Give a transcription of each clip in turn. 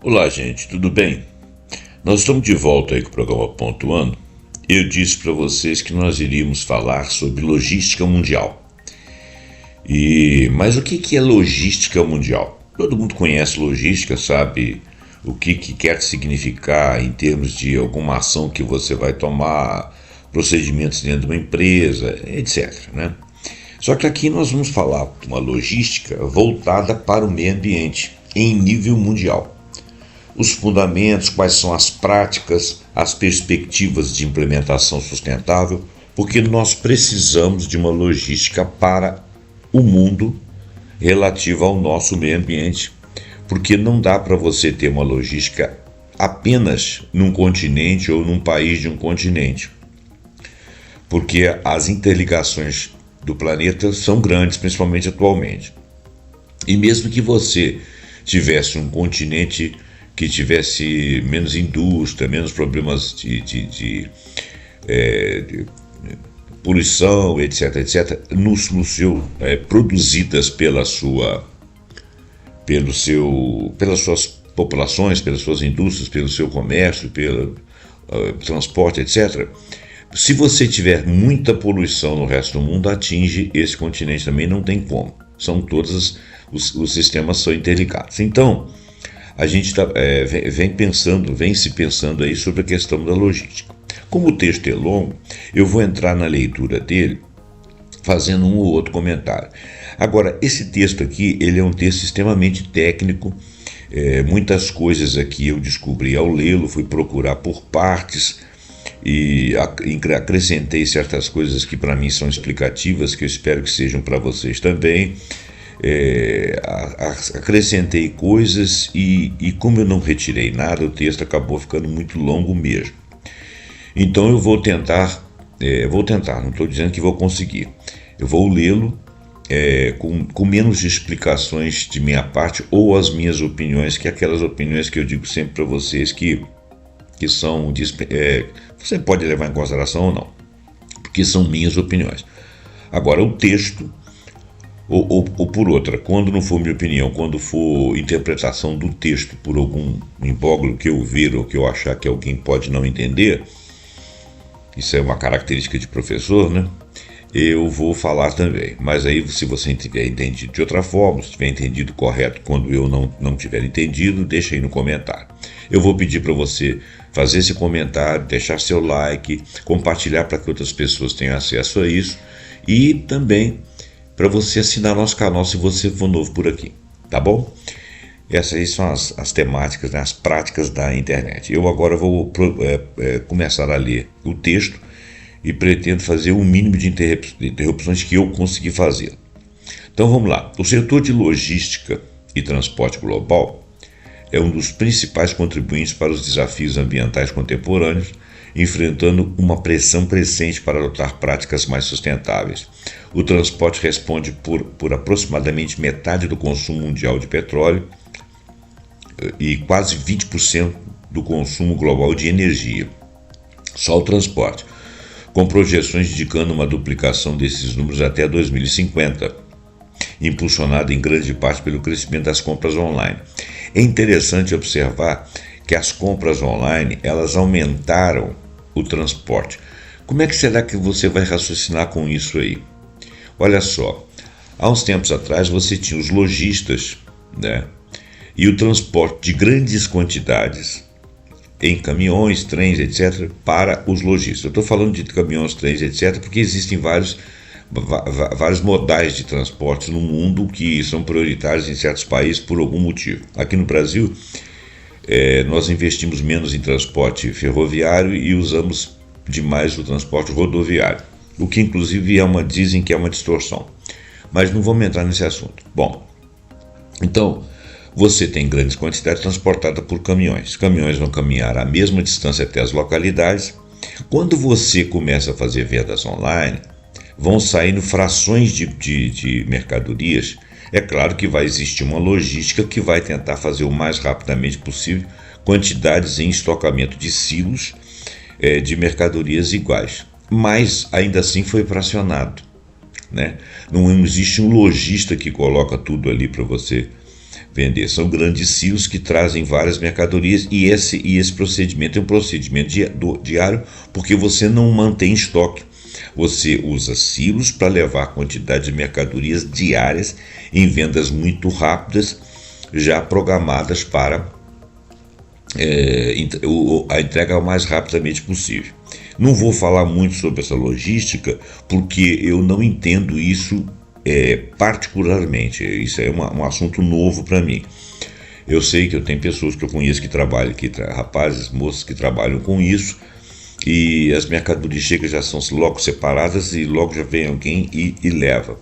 Olá, gente, tudo bem? Nós estamos de volta aí com o programa Pontuando. Eu disse para vocês que nós iríamos falar sobre logística mundial. Mas o que é logística mundial? Todo mundo conhece logística, sabe o que quer significar em termos de alguma ação que você vai tomar, procedimentos dentro de uma empresa, etc, né? Só que aqui nós vamos falar de uma logística voltada para o meio ambiente em nível mundial. Os fundamentos, quais são as práticas, as perspectivas de implementação sustentável, porque nós precisamos de uma logística para o mundo relativa ao nosso meio ambiente, porque não dá para você ter uma logística apenas num continente ou num país de um continente, porque as interligações do planeta são grandes, principalmente atualmente. E mesmo que você tivesse um continente que tivesse menos indústria, menos problemas de poluição, etc., produzidas pelas suas populações, pelas suas indústrias, pelo seu comércio, pelo transporte, etc., se você tiver muita poluição no resto do mundo, atinge esse continente também, não tem como. São todos os sistemas são interligados. Então, a gente vem se pensando aí sobre a questão da logística. Como o texto é longo, eu vou entrar na leitura dele fazendo um ou outro comentário. Agora, esse texto aqui, ele é um texto extremamente técnico, muitas coisas aqui eu descobri ao lê-lo, fui procurar por partes e acrescentei certas coisas que para mim são explicativas, que eu espero que sejam para vocês também. Acrescentei coisas e como eu não retirei nada, o texto acabou ficando muito longo mesmo. Então eu vou tentar, não estou dizendo que vou conseguir, eu vou lê-lo com menos explicações de minha parte ou as minhas opiniões, que é aquelas opiniões que eu digo sempre para vocês que são, você pode levar em consideração ou não, porque são minhas opiniões. Agora o texto, ou por outra, quando não for minha opinião, quando for interpretação do texto por algum imbróglio que eu ver ou que eu achar que alguém pode não entender, isso é uma característica de professor, né? Eu vou falar também, mas aí se você tiver entendido de outra forma, se tiver entendido correto quando eu não tiver entendido, deixa aí no comentário. Eu vou pedir para você fazer esse comentário, deixar seu like, compartilhar para que outras pessoas tenham acesso a isso e também para você assinar nosso canal se você for novo por aqui, tá bom? Essas aí são as temáticas, né, as práticas da internet. Eu agora vou começar a ler o texto e pretendo fazer o mínimo de interrupções que eu conseguir fazer. Então vamos lá. O setor de logística e transporte global é um dos principais contribuintes para os desafios ambientais contemporâneos, enfrentando uma pressão crescente para adotar práticas mais sustentáveis. O transporte responde por aproximadamente metade do consumo mundial de petróleo e quase 20% do consumo global de energia. Só o transporte, com projeções indicando uma duplicação desses números até 2050, impulsionada em grande parte pelo crescimento das compras online. É interessante observar que as compras online, elas aumentaram o transporte. Como é que será que você vai raciocinar com isso aí? Olha só, há uns tempos atrás você tinha os lojistas, né? E o transporte de grandes quantidades em caminhões, trens, etc., para os lojistas. Eu estou falando de caminhões, trens, etc., porque existem vários modais de transporte no mundo que são prioritários em certos países por algum motivo. Aqui no Brasil, nós investimos menos em transporte ferroviário e usamos demais o transporte rodoviário, o que inclusive dizem que é uma distorção. Mas não vamos entrar nesse assunto. Bom, então, você tem grandes quantidades transportadas por caminhões. Caminhões vão caminhar a mesma distância até as localidades Quando você começa a fazer vendas online, vão saindo frações de mercadorias. É claro que vai existir uma logística que vai tentar fazer o mais rapidamente possível quantidades em estocamento de silos de mercadorias iguais. Mas ainda assim foi fracionado, né? Não existe um lojista que coloca tudo ali para você vender. São grandes silos que trazem várias mercadorias e esse procedimento é um procedimento diário, porque você não mantém estoque. Você usa silos para levar a quantidade de mercadorias diárias em vendas muito rápidas, já programadas para a entrega o mais rapidamente possível. Não vou falar muito sobre essa logística, porque eu não entendo isso particularmente. Isso é um assunto novo para mim. Eu sei que eu tenho pessoas que eu conheço que trabalham, rapazes, moças que trabalham com isso, e as mercadorias chegam, já são logo separadas e logo já vem alguém e leva.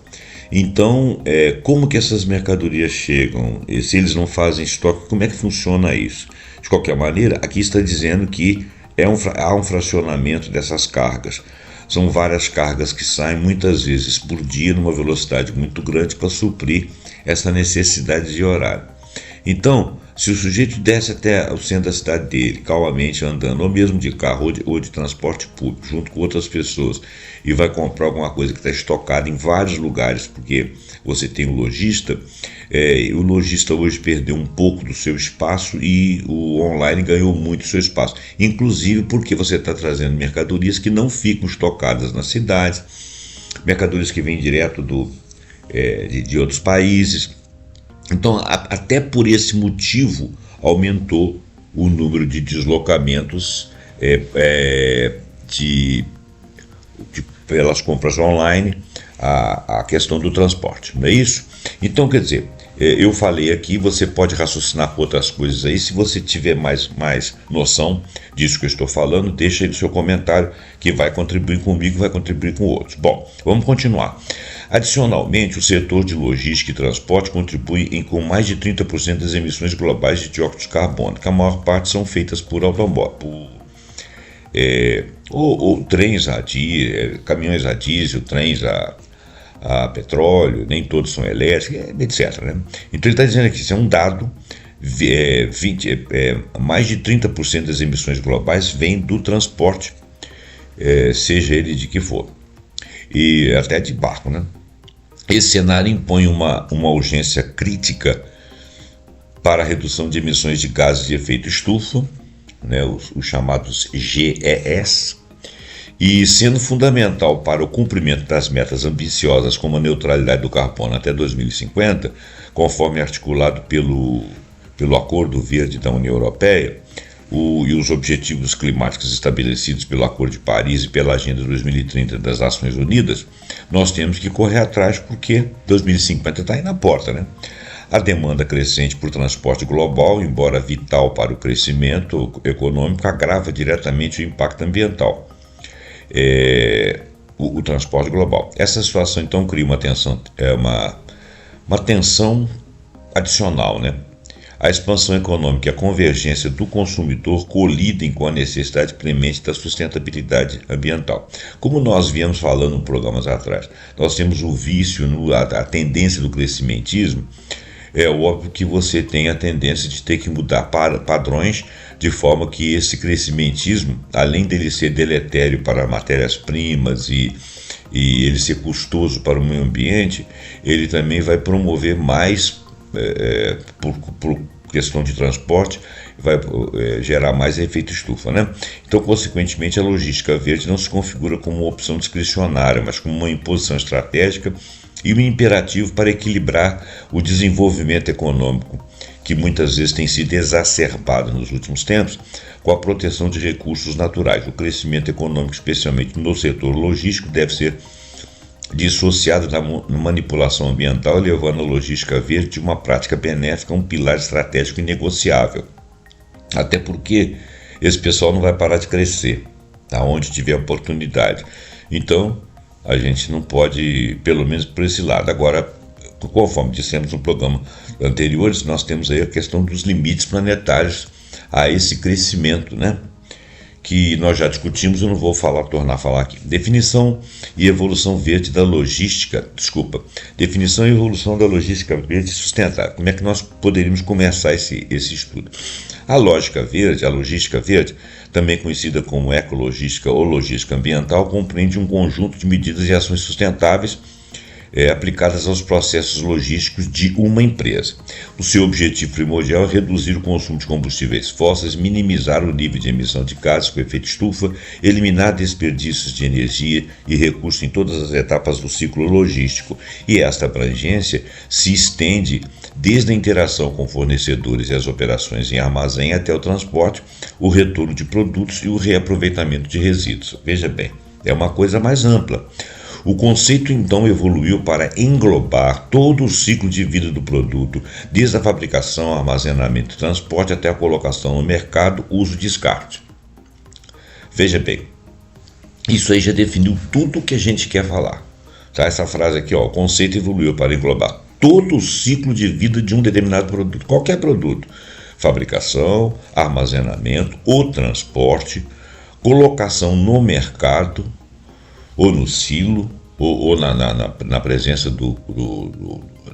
Então, como que essas mercadorias chegam? Se eles não fazem estoque, como é que funciona isso? De qualquer maneira, aqui está dizendo que há um fracionamento dessas cargas. São várias cargas que saem muitas vezes por dia numa velocidade muito grande para suprir essa necessidade de horário. Então, se o sujeito desce até o centro da cidade dele, calmamente andando, ou mesmo de carro ou de transporte público, junto com outras pessoas, e vai comprar alguma coisa que está estocada em vários lugares, porque você tem o lojista hoje perdeu um pouco do seu espaço e o online ganhou muito do seu espaço, inclusive porque você está trazendo mercadorias que não ficam estocadas nas cidades, mercadorias que vêm direto de outros países. Então, até por esse motivo, aumentou o número de deslocamentos pelas compras online, a questão do transporte, não é isso? Então, quer dizer, eu falei aqui, você pode raciocinar com outras coisas aí. Se você tiver mais noção disso que eu estou falando, deixa aí no seu comentário, que vai contribuir comigo, vai contribuir com outros. Bom, vamos continuar. Adicionalmente, o setor de logística e transporte contribui com mais de 30% das emissões globais de dióxido de carbono, que a maior parte são feitas por trens a diesel, caminhões a diesel, trens a petróleo, nem todos são elétricos, etc. Né? Então ele está dizendo aqui, isso é um dado, mais de 30% das emissões globais vêm do transporte, seja ele de que for, e até de barco, né? Esse cenário impõe uma urgência crítica para a redução de emissões de gases de efeito estufa, né, os chamados GES, e sendo fundamental para o cumprimento das metas ambiciosas como a neutralidade do carbono até 2050, conforme articulado pelo Acordo Verde da União Europeia, e os objetivos climáticos estabelecidos pelo Acordo de Paris e pela Agenda 2030 das Nações Unidas, nós temos que correr atrás, porque 2050 está aí na porta, né? A demanda crescente por transporte global, embora vital para o crescimento econômico, agrava diretamente o impacto ambiental. O transporte global. Essa situação então cria uma tensão adicional, né? A expansão econômica e a convergência do consumidor colidem com a necessidade premente da sustentabilidade ambiental. Como nós viemos falando em programas atrás, nós temos o vício, a tendência do crescimentismo. É óbvio que você tem a tendência de ter que mudar padrões, de forma que esse crescimentismo, além dele ser deletério para matérias-primas e ele ser custoso para o meio ambiente, ele também vai promover mais, por questão de transporte, vai gerar mais efeito estufa, né? Então, consequentemente, a logística verde não se configura como uma opção discricionária, mas como uma imposição estratégica e um imperativo para equilibrar o desenvolvimento econômico, que muitas vezes tem sido exacerbado nos últimos tempos, com a proteção de recursos naturais. O crescimento econômico, especialmente no setor logístico, deve ser dissociado da manipulação ambiental, levando a logística verde de uma prática benéfica a um pilar estratégico inegociável. Até porque esse pessoal não vai parar de crescer, aonde tiver oportunidade. Então, a gente não pode ir, pelo menos por esse lado. Agora, conforme dissemos no programa anteriores, nós temos aí a questão dos limites planetários a esse crescimento, né? que nós já discutimos, eu não vou tornar a falar aqui. Definição e evolução verde da logística, definição e evolução da logística verde sustentável. Como é que nós poderíamos começar esse estudo? A lógica verde, a logística verde, também conhecida como ecologística ou logística ambiental, compreende um conjunto de medidas e ações sustentáveis aplicadas aos processos logísticos de uma empresa. O seu objetivo primordial é reduzir o consumo de combustíveis fósseis, minimizar o nível de emissão de gases com efeito estufa, eliminar desperdícios de energia e recursos em todas as etapas do ciclo logístico. E esta abrangência se estende desde a interação com fornecedores e as operações em armazém até o transporte, o retorno de produtos e o reaproveitamento de resíduos. Veja bem, é uma coisa mais ampla. O conceito então evoluiu para englobar todo o ciclo de vida do produto, desde a fabricação, armazenamento e transporte até a colocação no mercado, uso e descarte. Veja bem, isso aí já definiu tudo o que a gente quer falar. Tá? Essa frase aqui, o conceito evoluiu para englobar todo o ciclo de vida de um determinado produto, qualquer produto. Fabricação, armazenamento, ou transporte, colocação no mercado, ou no silo, ou na presença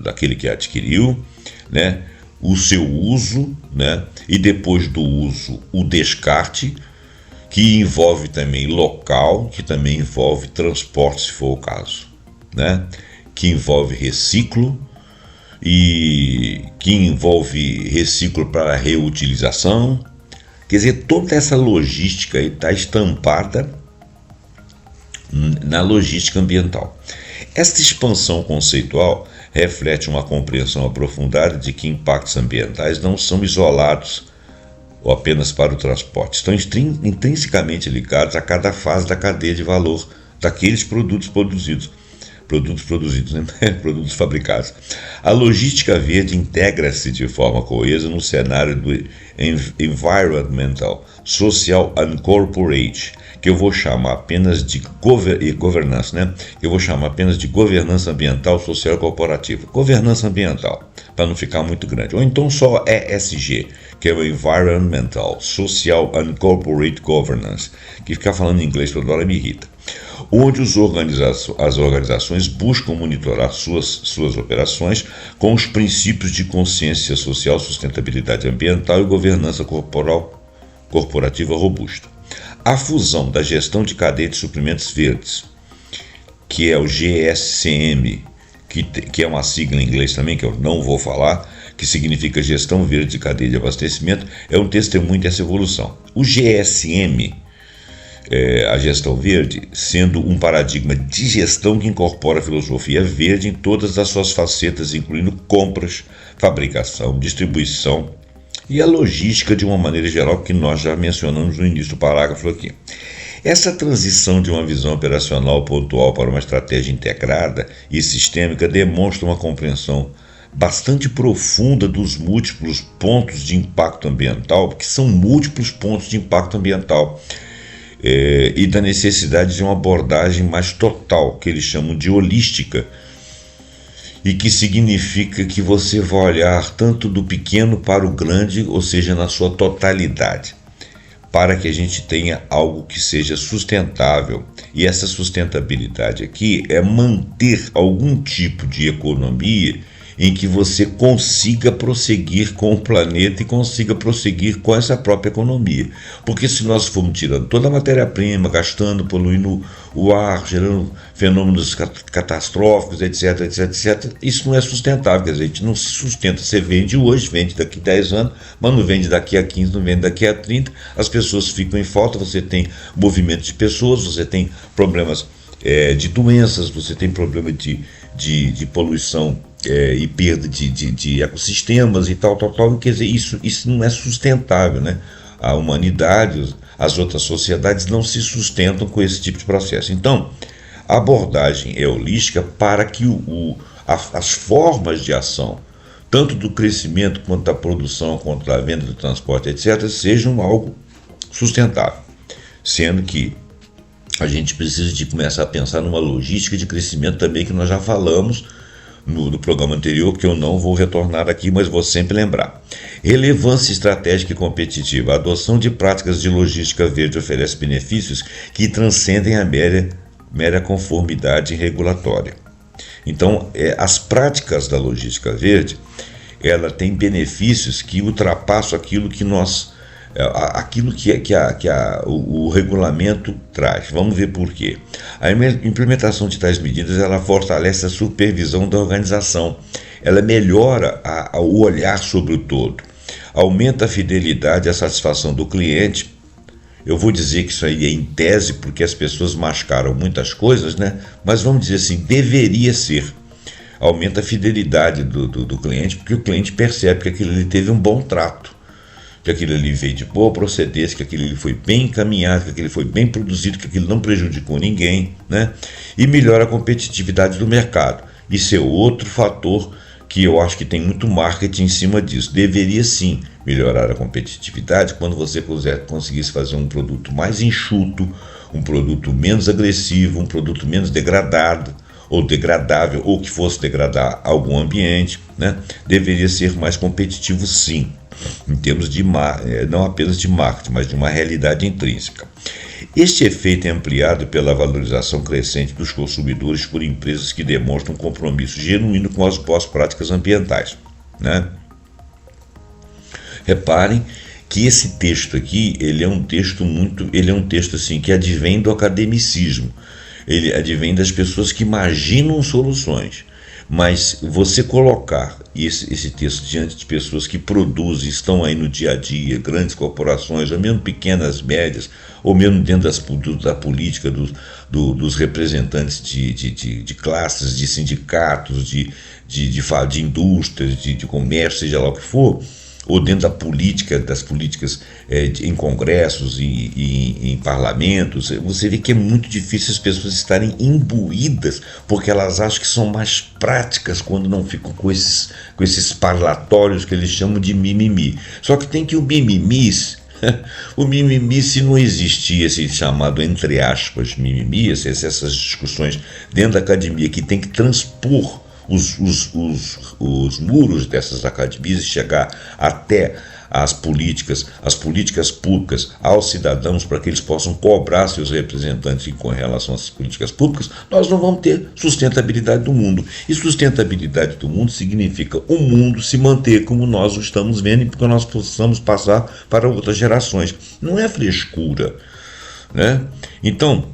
daquele que adquiriu, né? O seu uso, né? E depois do uso, o descarte, que envolve também local, que também envolve transporte, se for o caso, né? Que envolve reciclo, e que envolve reciclo para reutilização. Quer dizer, toda essa logística está estampada na logística ambiental. Esta expansão conceitual reflete uma compreensão aprofundada de que impactos ambientais não são isolados ou apenas para o transporte, estão intrinsecamente ligados a cada fase da cadeia de valor daqueles produtos produzidos, né? Produtos fabricados. A logística verde integra-se de forma coesa no cenário do environmental, social and corporate, que eu vou chamar apenas de governança, né? Eu vou chamar apenas de governança ambiental, social e corporativa. Governança ambiental, para não ficar muito grande. Ou então só ESG, que é o Environmental, Social and Corporate Governance, que ficar falando em inglês toda hora me irrita. Onde as organizações buscam monitorar suas operações com os princípios de consciência social, sustentabilidade ambiental e governança corporativa robusta. A fusão da gestão de cadeia de suprimentos verdes, que é o GSCM, que é uma sigla em inglês também, que eu não vou falar, que significa Gestão Verde de Cadeia de Abastecimento, é um testemunho dessa evolução. O GSM, a gestão verde, sendo um paradigma de gestão que incorpora a filosofia verde em todas as suas facetas, incluindo compras, fabricação, distribuição e a logística de uma maneira geral, que nós já mencionamos no início do parágrafo aqui. Essa transição de uma visão operacional pontual para uma estratégia integrada e sistêmica demonstra uma compreensão bastante profunda dos múltiplos pontos de impacto ambiental, porque são múltiplos pontos de impacto ambiental, e da necessidade de uma abordagem mais total, que eles chamam de holística, e que significa que você vai olhar tanto do pequeno para o grande, ou seja, na sua totalidade, para que a gente tenha algo que seja sustentável. E essa sustentabilidade aqui é manter algum tipo de economia em que você consiga prosseguir com o planeta e consiga prosseguir com essa própria economia. Porque se nós formos tirando toda a matéria-prima, gastando, poluindo o ar, gerando fenômenos catastróficos, etc, etc, etc, isso não é sustentável. Quer dizer, a gente não se sustenta. Você vende hoje, vende daqui a 10 anos, mas não vende daqui a 15, não vende daqui a 30, as pessoas ficam em falta, você tem movimento de pessoas, você tem problemas de doenças, você tem problema de poluição e perda de ecossistemas e tal, quer dizer, isso não é sustentável, né? A humanidade, as outras sociedades não se sustentam com esse tipo de processo. Então, a abordagem é holística para que as formas de ação, tanto do crescimento quanto da produção, quanto da venda, do transporte, etc., sejam algo sustentável, sendo que a gente precisa de começar a pensar numa logística de crescimento também, que nós já falamos no programa anterior, que eu não vou retornar aqui, mas vou sempre lembrar. Relevância estratégica e competitiva. A adoção de práticas de logística verde oferece benefícios que transcendem a mera conformidade regulatória. Então, as práticas da logística verde, ela tem benefícios que ultrapassam aquilo que o regulamento traz. Vamos ver por quê. A implementação de tais medidas, ela fortalece a supervisão da organização, ela melhora o olhar sobre o todo, aumenta a fidelidade e a satisfação do cliente. Eu vou dizer que isso aí é em tese, porque as pessoas mascaram muitas coisas, né? Mas vamos dizer assim, deveria ser. Aumenta a fidelidade do cliente, porque o cliente percebe que aquilo ali teve um bom trato, que aquilo ali veio de boa procedência, que aquilo ali foi bem encaminhado, que aquilo foi bem produzido, que aquilo não prejudicou ninguém, né? E melhora a competitividade do mercado. Isso é outro fator que eu acho que tem muito marketing em cima disso. Deveria sim melhorar a competitividade quando você conseguisse fazer um produto mais enxuto, um produto menos agressivo, um produto menos degradado, ou degradável, ou que fosse degradar algum ambiente, né? Deveria ser mais competitivo sim, em termos de não apenas de marketing, mas de uma realidade intrínseca. Este efeito é ampliado pela valorização crescente dos consumidores por empresas que demonstram um compromisso genuíno com as boas práticas ambientais, né? Reparem que esse texto aqui, ele é um texto assim que advém do academicismo. Ele advém das pessoas que imaginam soluções, mas você colocar esse texto diante de pessoas que produzem, estão aí no dia a dia, grandes corporações, ou mesmo pequenas, médias, ou mesmo dentro da política, dos representantes de classes, de sindicatos, de indústrias, de comércio, seja lá o que for, ou dentro das políticas em congressos e em parlamentos, você vê que é muito difícil as pessoas estarem imbuídas, porque elas acham que são mais práticas quando não ficam com esses parlatórios que eles chamam de mimimi. Só que tem que o mimimi, se não existir esse chamado, entre aspas, mimimi, essas discussões dentro da academia que tem que transpor os muros dessas academias e chegar até as políticas públicas aos cidadãos para que eles possam cobrar seus representantes com relação a essas políticas públicas, nós não vamos ter sustentabilidade do mundo. E sustentabilidade do mundo significa o mundo se manter como nós o estamos vendo e porque nós possamos passar para outras gerações. Não é frescura, né? Então,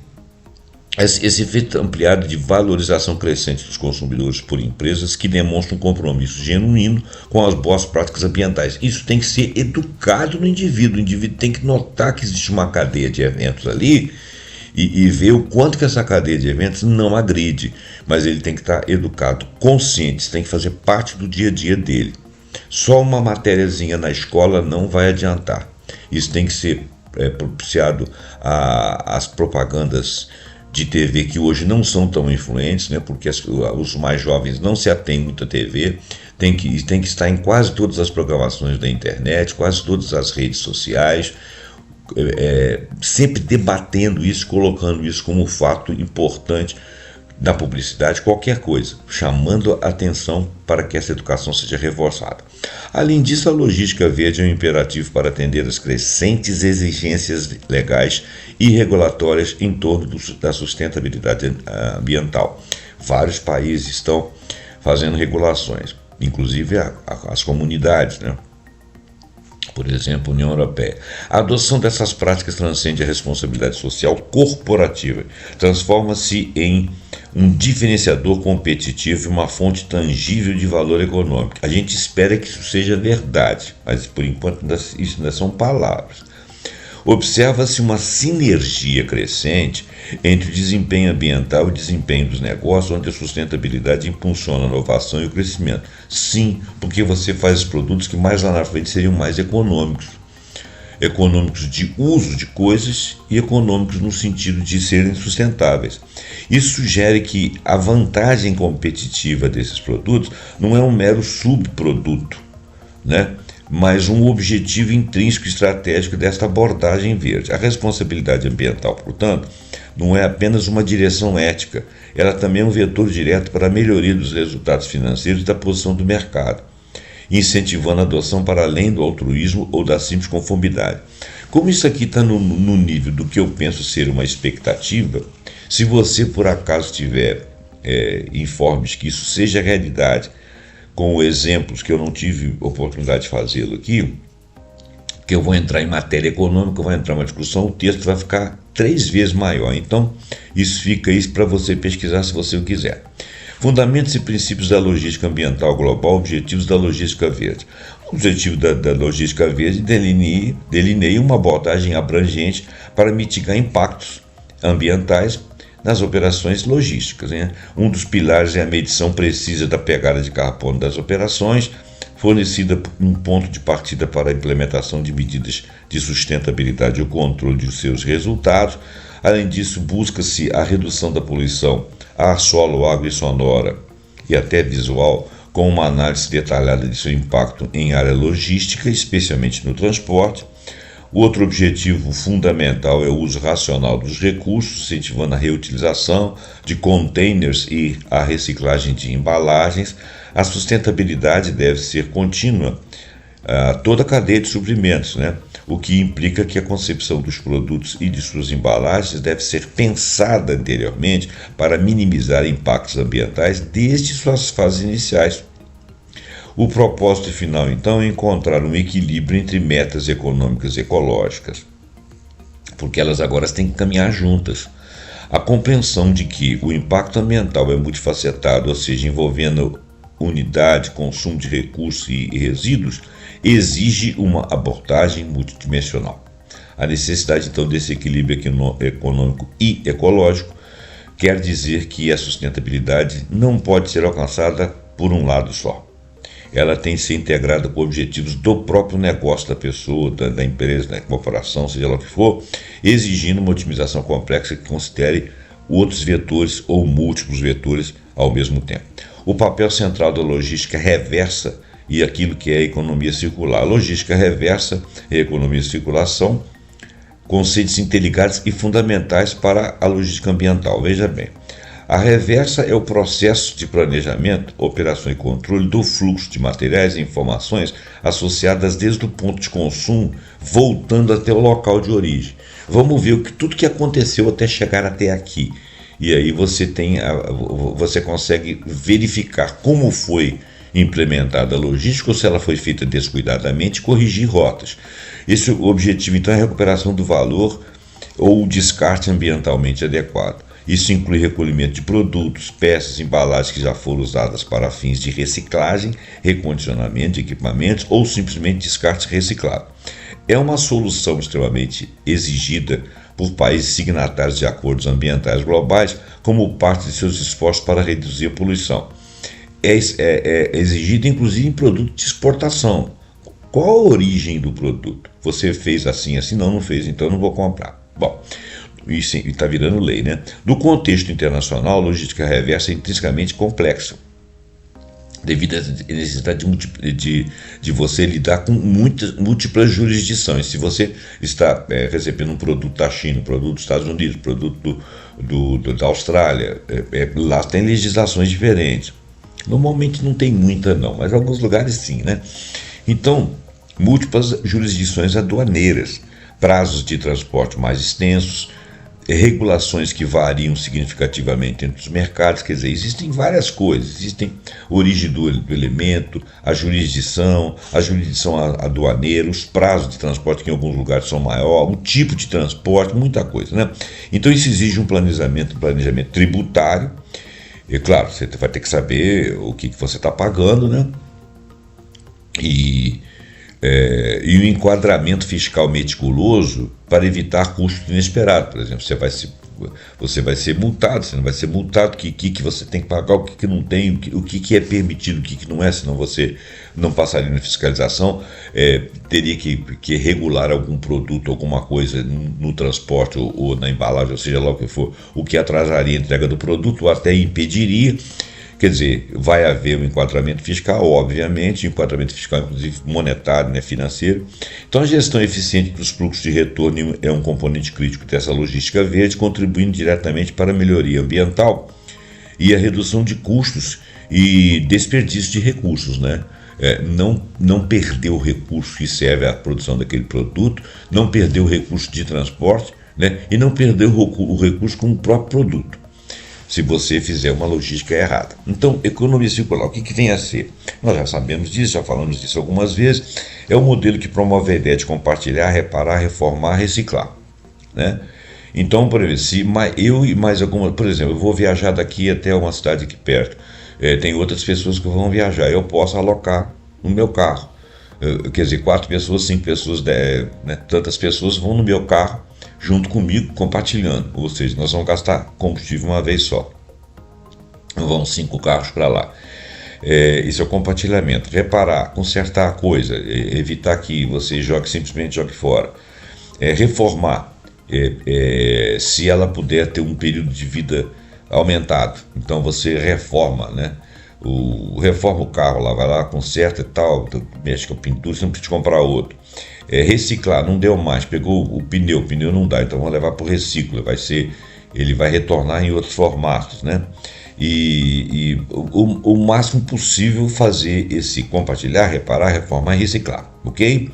esse efeito ampliado de valorização crescente dos consumidores por empresas que demonstram um compromisso genuíno com as boas práticas ambientais. Isso tem que ser educado no indivíduo. O indivíduo tem que notar que existe uma cadeia de eventos ali e ver o quanto que essa cadeia de eventos não agride. Mas ele tem que estar educado, consciente, isso tem que fazer parte do dia a dia dele. Só uma matériazinha na escola não vai adiantar. Isso tem que ser propiciado às propagandas de TV que hoje não são tão influentes, né, porque os mais jovens não se atêm muito à TV, tem que estar em quase todas as programações da internet, quase todas as redes sociais, sempre debatendo isso, colocando isso como fato importante da publicidade, qualquer coisa, chamando a atenção para que essa educação seja reforçada. Além disso, a logística verde é um imperativo para atender às crescentes exigências legais e regulatórias em torno da sustentabilidade ambiental. Vários países estão fazendo regulações, inclusive as comunidades, né? Por exemplo, a União Europeia. A adoção dessas práticas transcende a responsabilidade social corporativa, transforma-se em um diferenciador competitivo e uma fonte tangível de valor econômico. A gente espera que isso seja verdade, mas por enquanto isso ainda são palavras. Observa-se uma sinergia crescente entre o desempenho ambiental e o desempenho dos negócios, onde a sustentabilidade impulsiona a inovação e o crescimento. Sim, porque você faz produtos que mais lá na frente seriam mais econômicos de uso de coisas e econômicos no sentido de serem sustentáveis. Isso sugere que a vantagem competitiva desses produtos não é um mero subproduto, né? Mas um objetivo intrínseco e estratégico desta abordagem verde. A responsabilidade ambiental, portanto, não é apenas uma direção ética, ela também é um vetor direto para a melhoria dos resultados financeiros e da posição do mercado, incentivando a adoção para além do altruísmo ou da simples conformidade. Como isso aqui está no nível do que eu penso ser uma expectativa, se você por acaso tiver informes que isso seja realidade, com exemplos que eu não tive oportunidade de fazê-lo aqui, que eu vou entrar em matéria econômica, vai entrar uma discussão, o texto vai ficar 3 vezes maior. Então, isso fica isso para você pesquisar se você o quiser. Fundamentos e princípios da logística ambiental global, objetivos da logística verde. O objetivo da logística verde delineia uma abordagem abrangente para mitigar impactos ambientais nas operações logísticas, né? Um dos pilares é a medição precisa da pegada de carbono das operações, fornecida um ponto de partida para a implementação de medidas de sustentabilidade e o controle de seus resultados. Além disso, busca-se a redução da poluição ar, solo, água e sonora e até visual, com uma análise detalhada de seu impacto em área logística, especialmente no transporte. O outro objetivo fundamental é o uso racional dos recursos, incentivando a reutilização de containers e a reciclagem de embalagens. A sustentabilidade deve ser contínua a toda a cadeia de suprimentos, né? O que implica que a concepção dos produtos e de suas embalagens deve ser pensada anteriormente para minimizar impactos ambientais desde suas fases iniciais. O propósito final, então, é encontrar um equilíbrio entre metas econômicas e ecológicas, porque elas agora têm que caminhar juntas. A compreensão de que o impacto ambiental é multifacetado, ou seja, envolvendo unidade, consumo de recursos e resíduos, exige uma abordagem multidimensional. A necessidade, então, desse equilíbrio econômico e ecológico quer dizer que a sustentabilidade não pode ser alcançada por um lado só. Ela tem que ser integrada com objetivos do próprio negócio da pessoa, da empresa, da corporação, seja lá o que for, exigindo uma otimização complexa que considere outros vetores ou múltiplos vetores ao mesmo tempo. O papel central da logística reversa e aquilo que é a economia circular. A logística reversa e a economia circular são conceitos interligados e fundamentais para a logística ambiental. Veja bem, a reversa é o processo de planejamento, operação e controle do fluxo de materiais e informações associadas desde o ponto de consumo, voltando até o local de origem. Vamos ver tudo que aconteceu até chegar até aqui. E aí você consegue verificar como foi implementada a logística ou se ela foi feita descuidadamente, corrigir rotas. Esse objetivo, então, é a recuperação do valor ou o descarte ambientalmente adequado. Isso inclui recolhimento de produtos, peças, embalagens que já foram usadas para fins de reciclagem, recondicionamento de equipamentos ou simplesmente descarte reciclado. É uma solução extremamente exigida por países signatários de acordos ambientais globais como parte de seus esforços para reduzir a poluição. É exigido inclusive em produto de exportação. Qual a origem do produto? Você fez assim, não fez, então não vou comprar. Bom, isso está virando lei, né? No contexto internacional, a logística reversa é intrinsecamente complexa, devido à necessidade de você lidar com múltiplas jurisdições. Se você está recebendo um produto da China, um produto dos Estados Unidos, um produto da Austrália, lá tem legislações diferentes. Normalmente não tem muita não, mas em alguns lugares sim, né? Então, múltiplas jurisdições aduaneiras, prazos de transporte mais extensos, regulações que variam significativamente entre os mercados, quer dizer, existem várias coisas, existem a origem do elemento, a jurisdição aduaneira, os prazos de transporte que em alguns lugares são maiores, o tipo de transporte, muita coisa, né? Então isso exige um planejamento tributário, e claro, você vai ter que saber o que você está pagando, né? E o enquadramento fiscal meticuloso para evitar custos inesperados. Por exemplo, você vai ser multado, você não vai ser multado, o que você tem que pagar, o que não tem, o que é permitido, o que não é, senão você não passaria na fiscalização, teria que regular algum produto, alguma coisa no transporte ou na embalagem, ou seja lá o que for, o que atrasaria a entrega do produto ou até impediria Quer dizer, vai haver um enquadramento fiscal, obviamente, enquadramento fiscal inclusive monetário, né, financeiro. Então a gestão eficiente dos fluxos de retorno é um componente crítico dessa logística verde, contribuindo diretamente para a melhoria ambiental e a redução de custos e desperdício de recursos, né? Não perder o recurso que serve à produção daquele produto, não perder o recurso de transporte, né? E não perder o recurso com o próprio produto, se você fizer uma logística errada. Então, economia circular, o que vem a ser? Nós já sabemos disso, já falamos disso algumas vezes, é um modelo que promove a ideia de compartilhar, reparar, reformar, reciclar, né? Então, por exemplo, se eu e mais algumas, por exemplo, eu vou viajar daqui até uma cidade aqui perto, tem outras pessoas que vão viajar, eu posso alocar no meu carro, quer dizer, 4 pessoas, 5 pessoas, né, tantas pessoas vão no meu carro junto comigo, compartilhando, ou seja, nós vamos gastar combustível uma vez só, não vão 5 carros para lá. Isso é o compartilhamento. Reparar, consertar a coisa, evitar que você simplesmente jogue fora. Reformar, se ela puder ter um período de vida aumentado, então você reforma, né? Reforma o carro lá, vai lá, conserta e tal, mexe com a pintura, você não precisa comprar outro. Reciclar, não deu mais, pegou o pneu não dá, então vamos levar para o reciclo, ele vai retornar em outros formatos, né? E o máximo possível fazer esse compartilhar, reparar, reformar e reciclar, ok?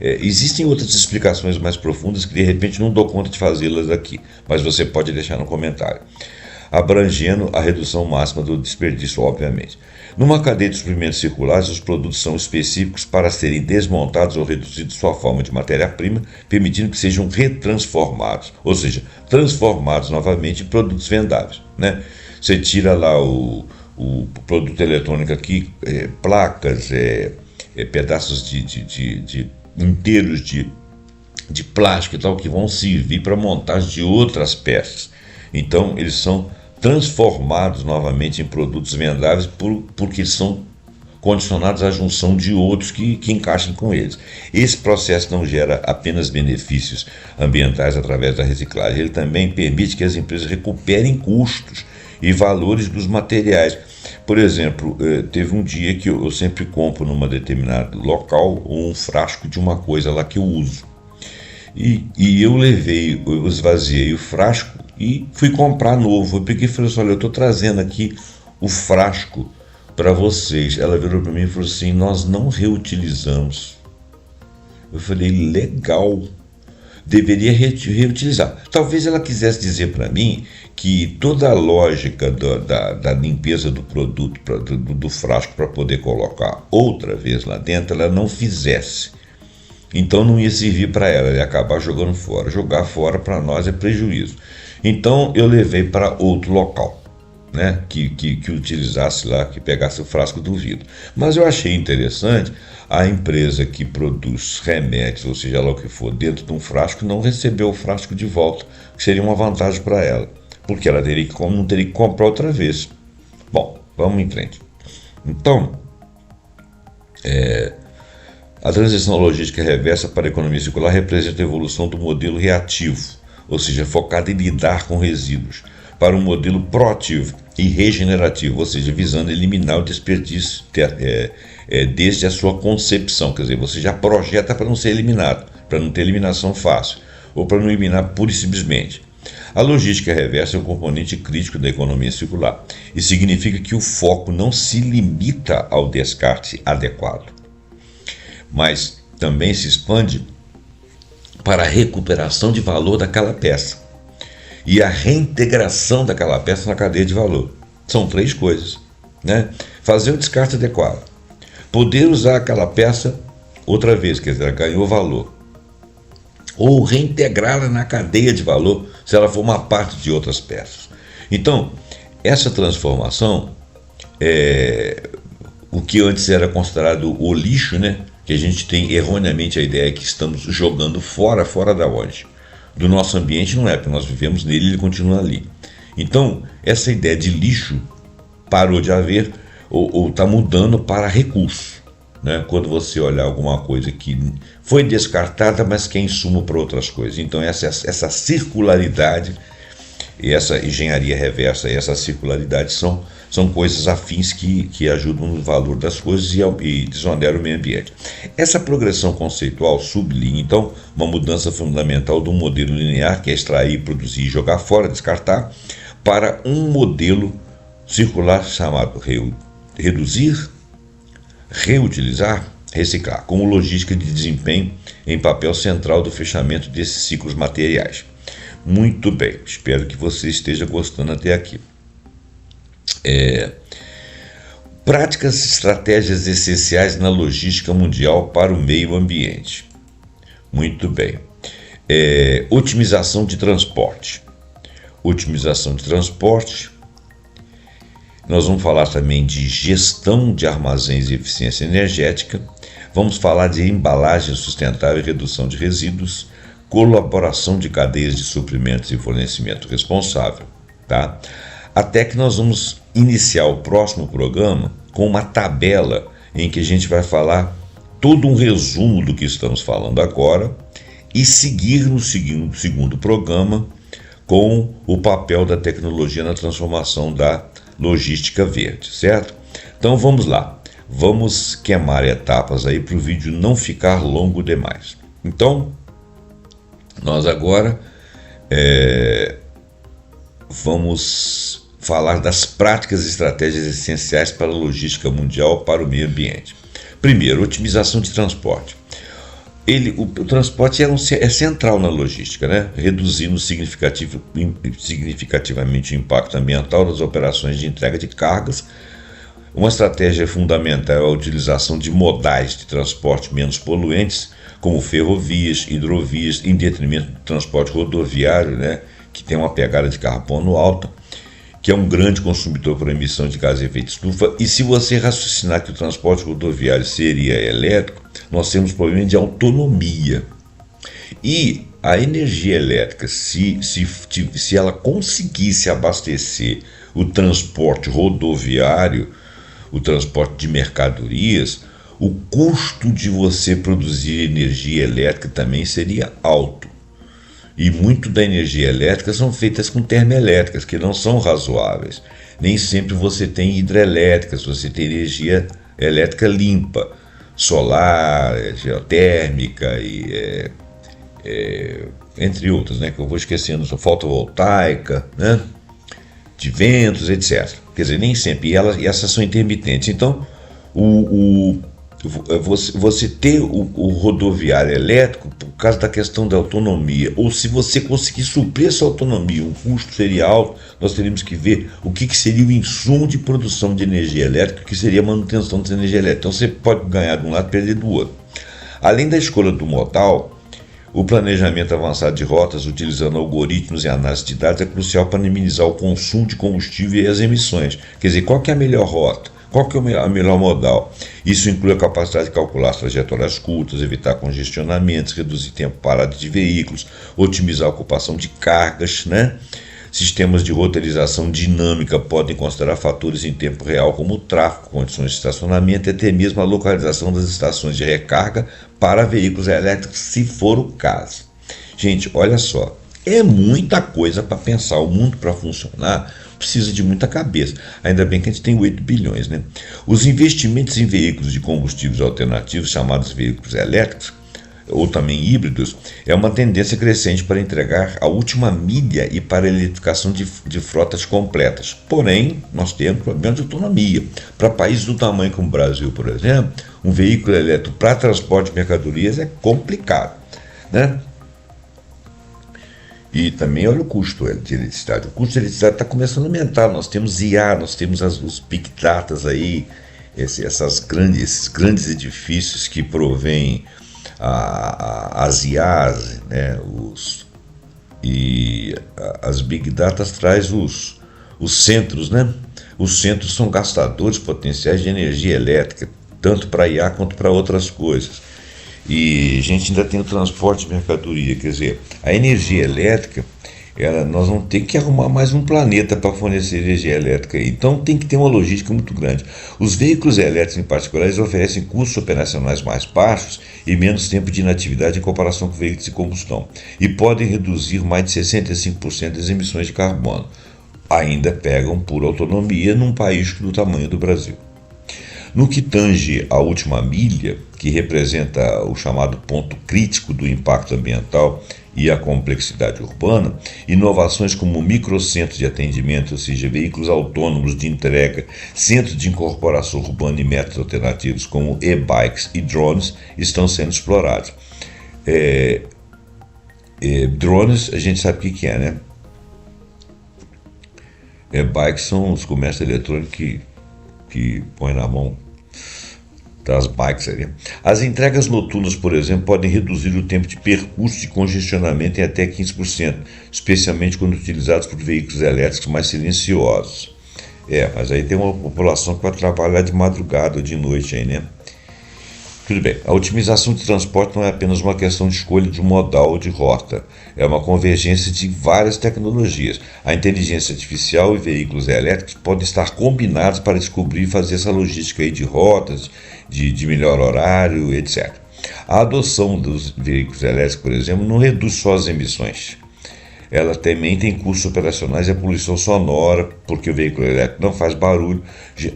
Existem outras explicações mais profundas que de repente não dou conta de fazê-las aqui, mas você pode deixar no comentário, abrangendo a redução máxima do desperdício, obviamente. Numa cadeia de suprimentos circulares, os produtos são específicos para serem desmontados ou reduzidos sua forma de matéria-prima, permitindo que sejam retransformados, ou seja, transformados novamente em produtos vendáveis, né? Você tira lá o produto eletrônico aqui, placas, pedaços de inteiros de plástico e tal, que vão servir para montagem de outras peças. Então, eles são transformados novamente em produtos vendáveis porque são condicionados à junção de outros que encaixem com eles. Esse processo não gera apenas benefícios ambientais através da reciclagem, ele também permite que as empresas recuperem custos e valores dos materiais. Por exemplo, teve um dia que eu sempre compro numa determinado local um frasco de uma coisa lá que eu uso. E eu esvaziei o frasco e fui comprar novo. Eu peguei e falei assim, olha, eu estou trazendo aqui o frasco para vocês. Ela virou para mim e falou assim, nós não reutilizamos. Eu falei, legal, deveria reutilizar. Talvez ela quisesse dizer para mim que toda a lógica da limpeza do produto, do frasco, para poder colocar outra vez lá dentro, ela não fizesse. Então não ia servir para ela, ia acabar jogando fora. Jogar fora para nós é prejuízo. Então eu levei para outro local, né, que utilizasse lá, que pegasse o frasco do vidro. Mas eu achei interessante a empresa que produz remédios, ou seja lá o que for, dentro de um frasco, não recebeu o frasco de volta, que seria uma vantagem para ela, porque ela não teria que comprar outra vez. Bom, vamos em frente. Então, a transição logística reversa para a economia circular representa a evolução do modelo reativo, ou seja, focado em lidar com resíduos, para um modelo proativo e regenerativo, ou seja, visando eliminar o desperdício desde a sua concepção, quer dizer, você já projeta para não ser eliminado, para não ter eliminação fácil, ou para não eliminar pura e simplesmente. A logística reversa é um componente crítico da economia circular e significa que o foco não se limita ao descarte adequado, mas também se expande para a recuperação de valor daquela peça e a reintegração daquela peça na cadeia de valor. São 3 coisas, né? Fazer o descarte adequado, poder usar aquela peça outra vez, quer dizer, ela ganhou valor, ou reintegrá-la na cadeia de valor se ela for uma parte de outras peças. Então, essa transformação o que antes era considerado o lixo, né? Que a gente tem erroneamente a ideia que estamos jogando fora da onde? Do nosso ambiente, não é, porque nós vivemos nele e ele continua ali. Então, essa ideia de lixo parou de haver ou está mudando para recurso, né? Quando você olhar alguma coisa que foi descartada, mas que é insumo para outras coisas. Então, essa circularidade E essa engenharia reversa e essa circularidade são coisas afins que ajudam no valor das coisas e desoneram o meio ambiente. Essa progressão conceitual sublinha, então, uma mudança fundamental do modelo linear, que é extrair, produzir, jogar fora, descartar, para um modelo circular chamado reduzir, reutilizar, reciclar, como logística de desempenho em papel central do fechamento desses ciclos materiais. Muito bem, espero que você esteja gostando até aqui. Práticas e estratégias essenciais na logística mundial para o meio ambiente. Muito bem. Otimização de transporte. Otimização de transporte. Nós vamos falar também de gestão de armazéns e eficiência energética. Vamos falar de embalagem sustentável e redução de resíduos. Colaboração de cadeias de suprimentos e fornecimento responsável, tá? Até que nós vamos iniciar o próximo programa com uma tabela em que a gente vai falar todo um resumo do que estamos falando agora e seguir no segundo programa com o papel da tecnologia na transformação da logística verde, certo? Então vamos lá, vamos queimar etapas aí para o vídeo não ficar longo demais. Então, nós agora vamos falar das práticas e estratégias essenciais para a logística mundial para o meio ambiente. Primeiro, otimização de transporte. O transporte é central na logística, né? Reduzindo significativamente o impacto ambiental das operações de entrega de cargas. Uma estratégia fundamental é a utilização de modais de transporte menos poluentes, como ferrovias, hidrovias, em detrimento do transporte rodoviário, né, que tem uma pegada de carbono alta, que é um grande consumidor por emissão de gás de efeito estufa. E se você raciocinar que o transporte rodoviário seria elétrico, nós temos problema de autonomia. E a energia elétrica, se ela conseguisse abastecer o transporte rodoviário, o transporte de mercadorias, o custo de você produzir energia elétrica também seria alto. E muito da energia elétrica são feitas com termoelétricas, que não são razoáveis. Nem sempre você tem hidrelétricas, você tem energia elétrica limpa, solar, geotérmica e entre outras, né, que eu vou esquecendo, fotovoltaica, né, de ventos, etc. Quer dizer, nem sempre, e essas são intermitentes. Então, você ter o rodoviário elétrico, por causa da questão da autonomia, ou se você conseguir suprir essa autonomia, o custo seria alto, nós teríamos que ver o que seria o insumo de produção de energia elétrica, que seria a manutenção dessa energia elétrica. Então você pode ganhar de um lado e perder do outro. Além da escolha do modal, o planejamento avançado de rotas utilizando algoritmos e análise de dados é crucial para minimizar o consumo de combustível e as emissões. Quer dizer, qual que é a melhor rota? Qual que é a melhor modal? Isso inclui a capacidade de calcular as trajetórias curtas, evitar congestionamentos, reduzir tempo parado de veículos, otimizar a ocupação de cargas, né? Sistemas de roteirização dinâmica podem considerar fatores em tempo real como o tráfego, condições de estacionamento e até mesmo a localização das estações de recarga para veículos elétricos, se for o caso. Gente, olha só, é muita coisa para pensar. O mundo, para funcionar, precisa de muita cabeça. Ainda bem que a gente tem 8 bilhões, né? Os investimentos em veículos de combustíveis alternativos, chamados veículos elétricos, ou também híbridos, é uma tendência crescente para entregar a última milha e para a eletrificação de frotas completas. Porém, nós temos problema de autonomia. Para países do tamanho como o Brasil, por exemplo, um veículo elétrico para transporte de mercadorias é complicado, né? E também olha o custo de eletricidade. O custo de eletricidade está começando a aumentar. Nós temos IA, nós temos os Big Datas aí, esses grandes edifícios que provêm as IAs, né, as Big Data traz os centros, né? Os centros são gastadores potenciais de energia elétrica, tanto para IA quanto para outras coisas. E a gente ainda tem o transporte de mercadoria, quer dizer, a energia elétrica Nós vamos ter que arrumar mais um planeta para fornecer energia elétrica. Então tem que ter uma logística muito grande. Os veículos elétricos, em particular, eles oferecem custos operacionais mais baixos e menos tempo de inatividade em comparação com veículos de combustão. E podem reduzir mais de 65% das emissões de carbono. Ainda pegam por autonomia num país do tamanho do Brasil. No que tange à última milha, que representa o chamado ponto crítico do impacto ambiental e a complexidade urbana, inovações como microcentros de atendimento, ou seja, veículos autônomos de entrega, centros de incorporação urbana e métodos alternativos como e-bikes e drones estão sendo explorados. Drones, a gente sabe o que é, né? E-bikes são os comércios eletrônicos que põem na mão das bikes ali. As entregas noturnas, por exemplo, podem reduzir o tempo de percurso de congestionamento em até 15%, especialmente quando utilizados por veículos elétricos mais silenciosos. Mas aí tem uma população que vai trabalhar de madrugada ou de noite aí, né? Tudo bem, a otimização de transporte não é apenas uma questão de escolha de modal ou de rota, é uma convergência de várias tecnologias. A inteligência artificial e veículos elétricos podem estar combinados para descobrir e fazer essa logística aí de rotas, de melhor horário, etc. A adoção dos veículos elétricos, por exemplo, não reduz só as emissões. Ela também tem custos operacionais e a poluição sonora, porque o veículo elétrico não faz barulho,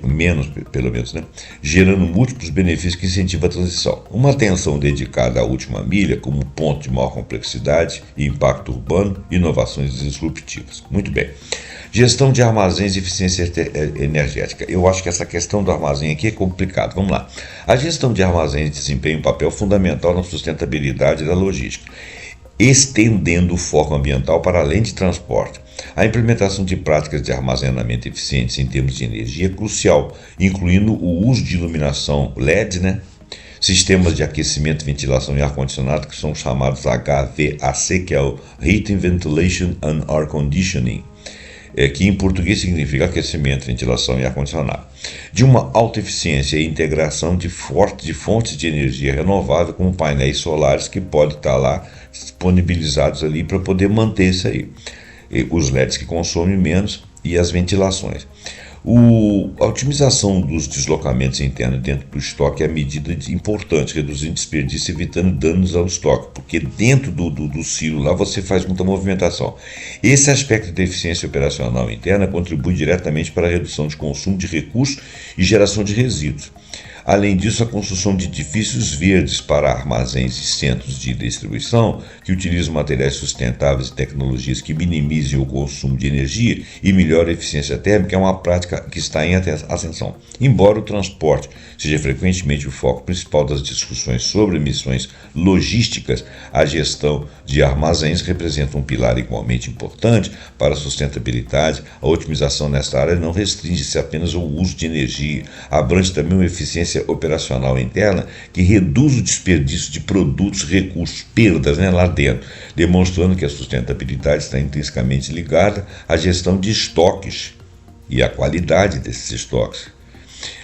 menos pelo menos, né? Gerando múltiplos benefícios que incentivam a transição. Uma atenção dedicada à última milha como ponto de maior complexidade e impacto urbano, inovações disruptivas. Muito bem. Gestão de armazéns e eficiência energética. Eu acho que essa questão do armazém aqui é complicada. Vamos lá. A gestão de armazéns desempenha um papel fundamental na sustentabilidade da logística, estendendo o foco ambiental para além de transporte. A implementação de práticas de armazenamento eficientes em termos de energia é crucial, incluindo o uso de iluminação LED, sistemas de aquecimento, ventilação e ar-condicionado, que são chamados HVAC, que é o Heating, Ventilation and Air Conditioning, que em português significa aquecimento, ventilação e ar-condicionado, de uma alta eficiência e integração de fontes de energia renovável, como painéis solares que podem estar lá disponibilizados ali para poder manter isso aí. Os LEDs que consomem menos e as ventilações. A otimização dos deslocamentos internos dentro do estoque é medida importante, reduzindo desperdício e evitando danos ao estoque, porque dentro do silo lá você faz muita movimentação. Esse aspecto de eficiência operacional interna contribui diretamente para a redução de consumo de recursos e geração de resíduos. Além disso, a construção de edifícios verdes para armazéns e centros de distribuição que utilizam materiais sustentáveis e tecnologias que minimizem o consumo de energia e melhorem a eficiência térmica é uma prática que está em ascensão. Embora o transporte seja frequentemente o foco principal das discussões sobre emissões logísticas, a gestão de armazéns representa um pilar igualmente importante para a sustentabilidade. A otimização nesta área não restringe-se apenas ao uso de energia, abrange também uma eficiência operacional interna que reduz o desperdício de produtos, recursos, perdas lá dentro, demonstrando que a sustentabilidade está intrinsecamente ligada à gestão de estoques e à qualidade desses estoques.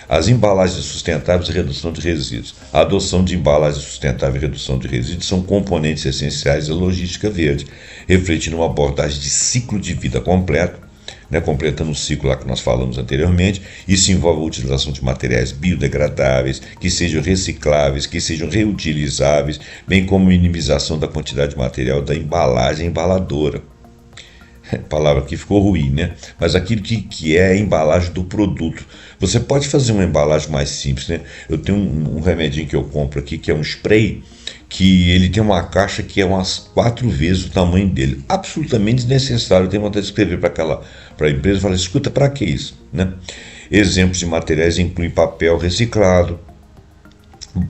As embalagens sustentáveis e redução de resíduos. A adoção de embalagens sustentáveis e redução de resíduos são componentes essenciais da logística verde, refletindo uma abordagem de ciclo de vida completo, completando o ciclo lá que nós falamos anteriormente. Isso envolve a utilização de materiais biodegradáveis, que sejam recicláveis, que sejam reutilizáveis, bem como minimização da quantidade de material da embalagem embaladora. A palavra aqui ficou ruim, mas aquilo que é a embalagem do produto. Você pode fazer uma embalagem mais simples, Eu tenho um remedinho que eu compro aqui, que é um spray, que ele tem uma caixa que é umas 4 vezes o tamanho dele. Absolutamente desnecessário. Eu tenho vontade de escrever para a empresa e falar: escuta, para que isso? Exemplos de materiais incluem papel reciclado,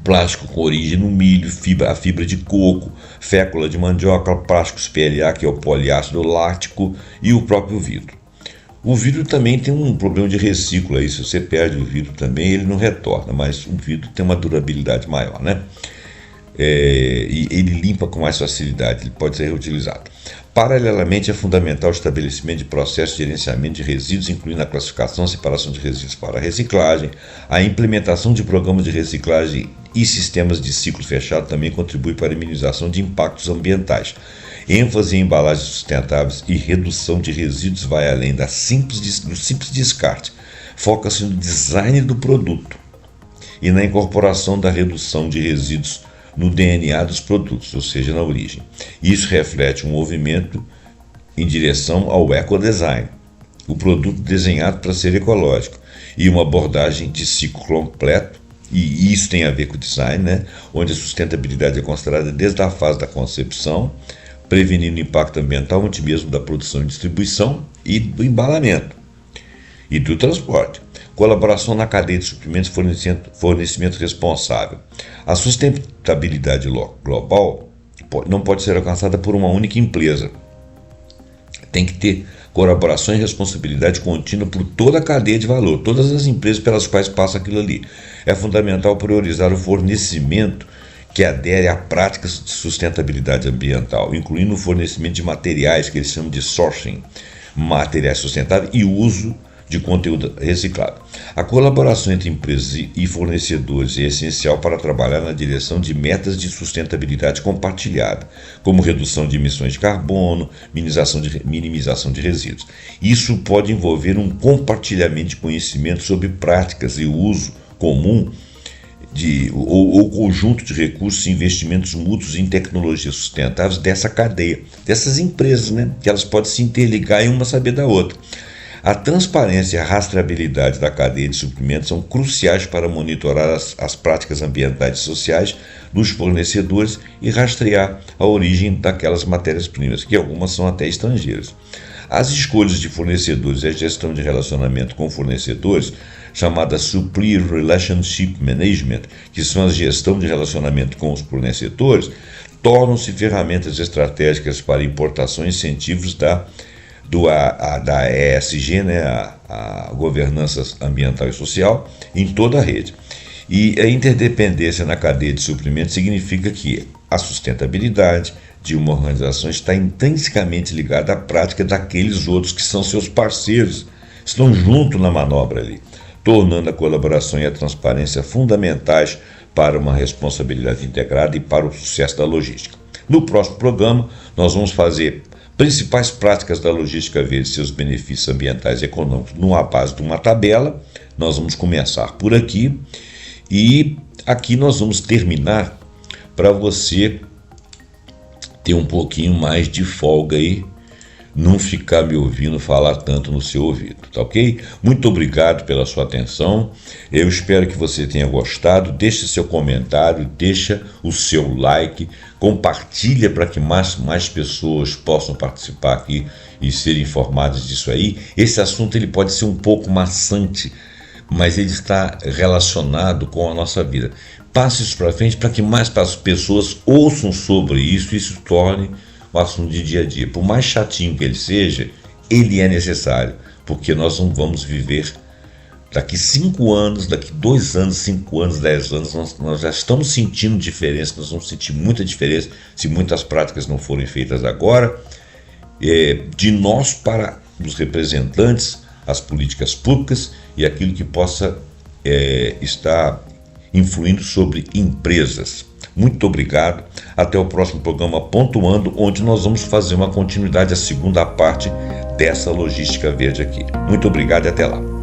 plástico com origem no milho, a fibra de coco, fécula de mandioca, plásticos PLA, que é o poliácido lático, e o próprio vidro. O vidro também tem um problema de reciclo aí. Se você perde o vidro também, ele não retorna, mas o vidro tem uma durabilidade maior, e ele limpa com mais facilidade, ele pode ser reutilizado. Paralelamente, é fundamental o estabelecimento de processos de gerenciamento de resíduos, incluindo a classificação e separação de resíduos para a reciclagem. A implementação de programas de reciclagem e sistemas de ciclo fechado também contribui para a minimização de impactos ambientais. ênfase em embalagens sustentáveis e redução de resíduos vai além do simples descarte. Foca-se no design do produto e na incorporação da redução de resíduos no DNA dos produtos, ou seja, na origem. Isso reflete um movimento em direção ao ecodesign, o produto desenhado para ser ecológico, e uma abordagem de ciclo completo, e isso tem a ver com o design, né? Onde a sustentabilidade é considerada desde a fase da concepção, prevenindo o impacto ambiental antes mesmo da produção e distribuição e do embalamento e do transporte. Colaboração na cadeia de suprimentos e fornecimento responsável. A sustentabilidade global não pode ser alcançada por uma única empresa. Tem que ter colaboração e responsabilidade contínua por toda a cadeia de valor, todas as empresas pelas quais passa aquilo ali. É fundamental priorizar o fornecimento que adere a práticas de sustentabilidade ambiental, incluindo o fornecimento de materiais que eles chamam de sourcing, materiais sustentáveis, e o uso de conteúdo reciclado. A colaboração entre empresas e fornecedores é essencial para trabalhar na direção de metas de sustentabilidade compartilhada, como redução de emissões de carbono, minimização de resíduos. Isso pode envolver um compartilhamento de conhecimento sobre práticas e uso comum ou conjunto de recursos e investimentos mútuos em tecnologias sustentáveis dessa cadeia, dessas empresas, né? Que elas podem se interligar e uma saber da outra. A transparência e a rastreabilidade da cadeia de suprimentos são cruciais para monitorar as práticas ambientais e sociais dos fornecedores e rastrear a origem daquelas matérias-primas, que algumas são até estrangeiras. As escolhas de fornecedores e a gestão de relacionamento com fornecedores, chamada Supplier Relationship Management, que são a gestão de relacionamento com os fornecedores, tornam-se ferramentas estratégicas para importação e incentivos da ESG, né, a governança ambiental e social, em toda a rede. E a interdependência na cadeia de suprimentos significa que a sustentabilidade de uma organização está intrinsecamente ligada à prática daqueles outros que são seus parceiros, estão junto na manobra ali, tornando a colaboração e a transparência fundamentais para uma responsabilidade integrada e para o sucesso da logística. No próximo programa, nós vamos fazer principais práticas da logística verde, seus benefícios ambientais e econômicos, numa base de uma tabela. Nós vamos começar por aqui e aqui nós vamos terminar para você ter um pouquinho mais de folga aí, não ficar me ouvindo falar tanto no seu ouvido, tá ok? Muito obrigado pela sua atenção, eu espero que você tenha gostado. Deixe seu comentário, deixa o seu like, compartilha para que mais pessoas possam participar aqui e serem informadas disso aí. Esse assunto ele pode ser um pouco maçante, mas ele está relacionado com a nossa vida. Passe isso para frente para que mais pessoas ouçam sobre isso e se torne um assunto de dia a dia. Por mais chatinho que ele seja, ele é necessário, porque nós não vamos viver daqui 5 anos, daqui 2 anos, 5 anos, 10 anos, nós já estamos sentindo diferença, nós vamos sentir muita diferença se muitas práticas não forem feitas agora, de nós para os representantes, as políticas públicas e aquilo que possa estar influindo sobre empresas. Muito obrigado, até o próximo programa Pontuando, onde nós vamos fazer uma continuidade, a segunda parte dessa logística verde aqui. Muito obrigado e até lá.